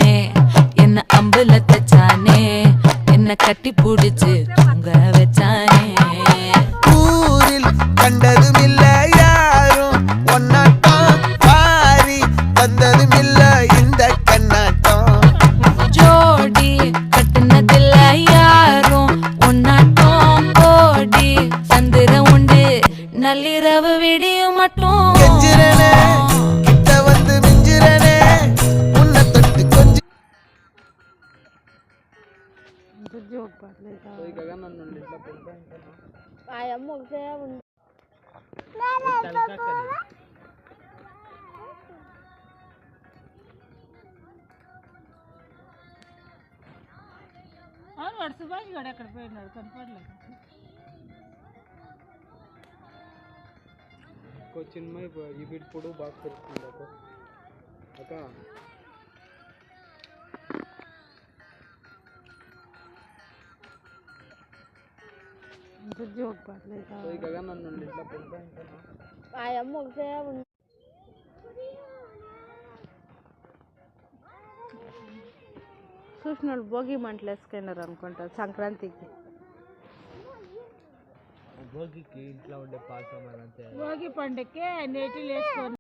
வச்சானே என்ன அம்புல தச்சானே என்ன கட்டி புடிச்சு தூங்க வச்சானே. ஊரில் கண்டதும் இல்ல யாரும் ஒன்னாட்டம் பாரி வந்ததும் இல்ல இந்த கண்ணாட்டம். ஜோடி கட்டுனதில்ல யாரும் ஒன்னாட்டம் கோடி சந்திர உண்டு நள்ளிரவு விடியும் மட்டும். கெஞ்சிரனே கிட்ட வந்து மிஞ்சிரனே உன்னை தொட்டு கொஞ்சம் వాడు సుభాష్ గడు ఎక్కడ పోయినాడు కనపడలేదు. చిన్మయ్ ఈ బిడ్ పొడు బాగా పెరుగుతుంది అక్క. జోక్ పడలేదు గగన్ నన్ను ఇట్లా పొందా ఇంకా ఆ అమ్మ ఒకటే చూసిన వాళ్ళు భోగి మంటలు వేసుకున్నారు అనుకుంటా సంక్రాంతికి. భోగికి ఇంట్లో ఉండే పాత్ర భోగి పండుగకి నేటిలు వేసుకొని